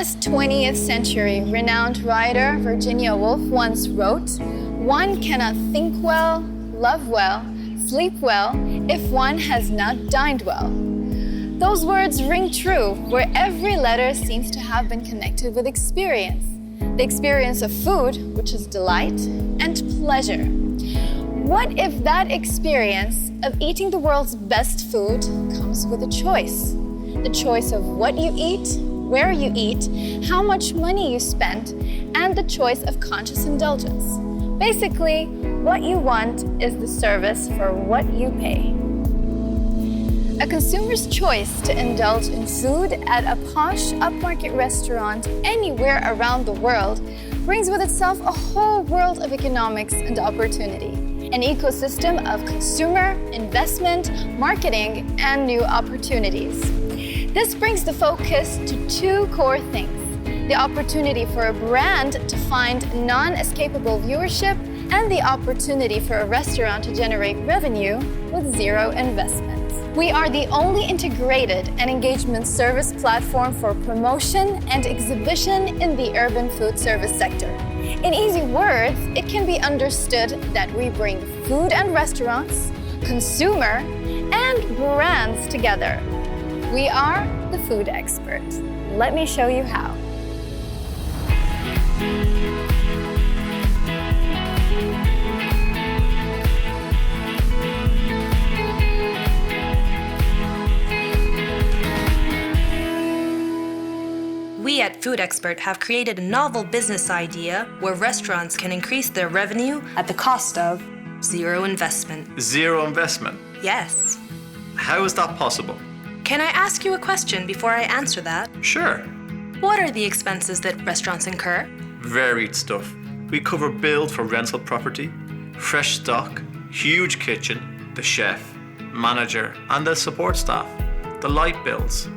this 20th century, renowned writer Virginia Woolf once wrote, "One cannot think well, love well, sleep well, if one has not dined well." Those words ring true, where every letter seems to have been connected with experience. The experience of food, which is delight, and pleasure. What if that experience of eating the world's best food comes with a choice? The choice of what you eat, where you eat, how much money you spend, and the choice of conscious indulgence. Basically, what you want is the service for what you pay. A consumer's choice to indulge in food at a posh, upmarket restaurant anywhere around the world brings with itself a whole world of economics and opportunity, an ecosystem of consumer, investment, marketing, and new opportunities. This brings the focus to two core things: the opportunity for a brand to find non-escapable viewership and the opportunity for a restaurant to generate revenue with zero investment. We are the only integrated and engagement service platform for promotion and exhibition in the urban food service sector. In easy words, it can be understood that we bring food and restaurants, consumer, and brands together. We are the Food Expert. Let me show you how. We at Fodxpert have created a novel business idea where restaurants can increase their revenue at the cost of zero investment. Zero investment? Yes. How is that possible? Can I ask you a question before I answer that? Sure. What are the expenses that restaurants incur? Varied stuff. We cover build for rental property, fresh stock, huge kitchen, the chef, manager, and the support staff, the light bills.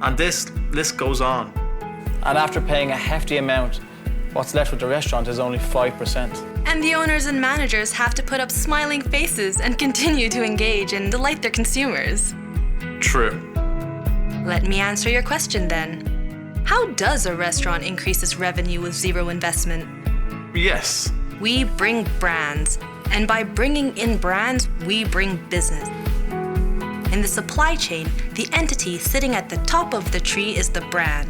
And this list goes on. And after paying a hefty amount, what's left with the restaurant is only 5%. And the owners and managers have to put up smiling faces and continue to engage and delight their consumers. True. Let me answer your question then. How does a restaurant increase its revenue with zero investment? Yes. We bring brands, and by bringing in brands, we bring business. In the supply chain, the entity sitting at the top of the tree is the brand.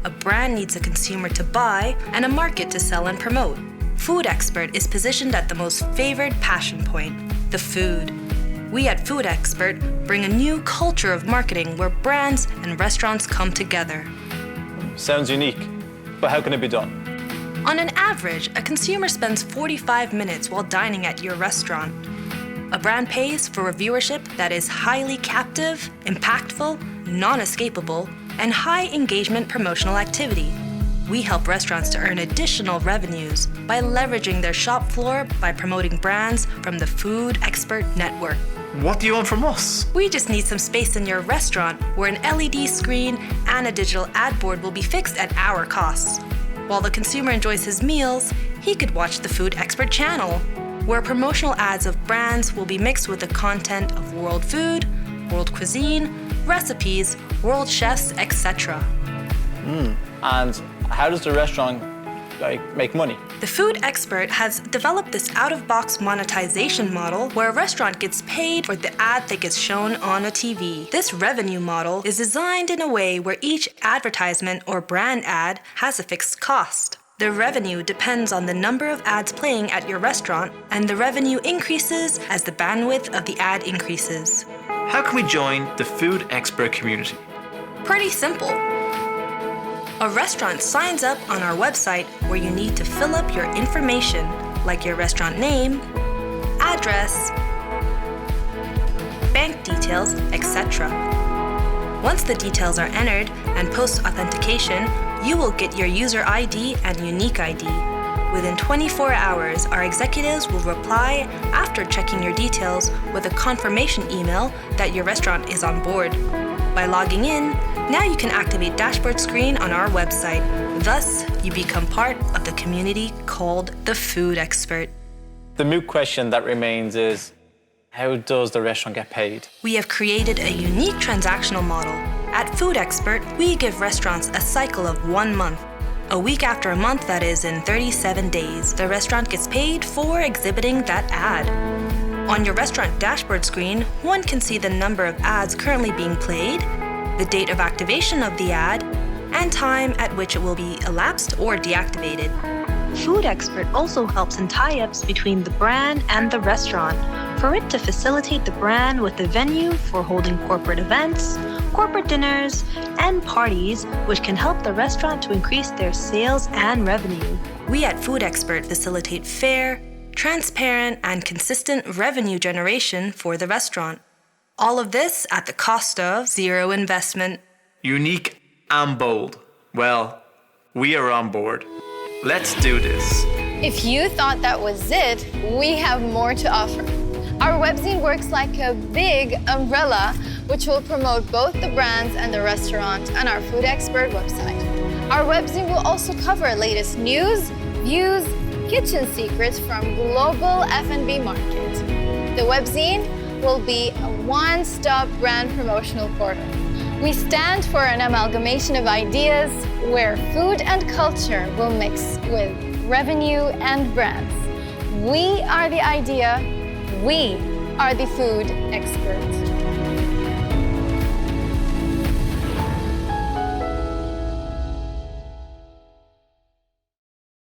A brand needs a consumer to buy and a market to sell and promote. Fodxpert is positioned at the most favored passion point, the food. We at Fodxpert bring a new culture of marketing where brands and restaurants come together. Sounds unique, but how can it be done? On an average, a consumer spends 45 minutes while dining at your restaurant. A brand pays for a viewership that is highly captive, impactful, non-escapable, and high engagement promotional activity. We help restaurants to earn additional revenues by leveraging their shop floor by promoting brands from the Fodxpert network. What do you want from us? We just need some space in your restaurant where an LED screen and a digital ad board will be fixed at our costs. While the consumer enjoys his meals, he could watch the Fodxpert channel, where promotional ads of brands will be mixed with the content of world food, world cuisine, recipes, world chefs, etc. And how does the restaurant make money? The Fodxpert has developed this out-of-box monetization model where a restaurant gets paid for the ad that gets shown on a TV. This revenue model is designed in a way where each advertisement or brand ad has a fixed cost. The revenue depends on the number of ads playing at your restaurant, and the revenue increases as the bandwidth of the ad increases. How can we join the Fodxpert community? Pretty simple. A restaurant signs up on our website where you need to fill up your information, like your restaurant name, address, bank details, etc. Once the details are entered and post-authentication, you will get your user ID and unique ID. Within 24 hours, our executives will reply after checking your details with a confirmation email that your restaurant is on board. By logging in, now you can activate dashboard screen on our website. Thus, you become part of the community called the Fodxpert. The moot question that remains is, how does the restaurant get paid? We have created a unique transactional model At Fodxpert, we give restaurants a cycle of 1 month. A week after a month, that is in 37 days, the restaurant gets paid for exhibiting that ad. On your restaurant dashboard screen, one can see the number of ads currently being played, the date of activation of the ad, and time at which it will be elapsed or deactivated. Fodxpert also helps in tie-ups between the brand and the restaurant for it to facilitate the brand with a venue for holding corporate events, corporate dinners, and parties, which can help the restaurant to increase their sales and revenue. We at Fodxpert facilitate fair, transparent, and consistent revenue generation for the restaurant. All of this at the cost of zero investment. Unique and bold. Well, we are on board. Let's do this. If you thought that was it, we have more to offer. Our webzine works like a big umbrella, which will promote both the brands and the restaurant on our Fodxpert website. Our webzine will also cover latest news, views, kitchen secrets from global F&B market. The webzine will be a one-stop brand promotional portal. We stand for an amalgamation of ideas where food and culture will mix with revenue and brands. We are the idea, we are the food experts.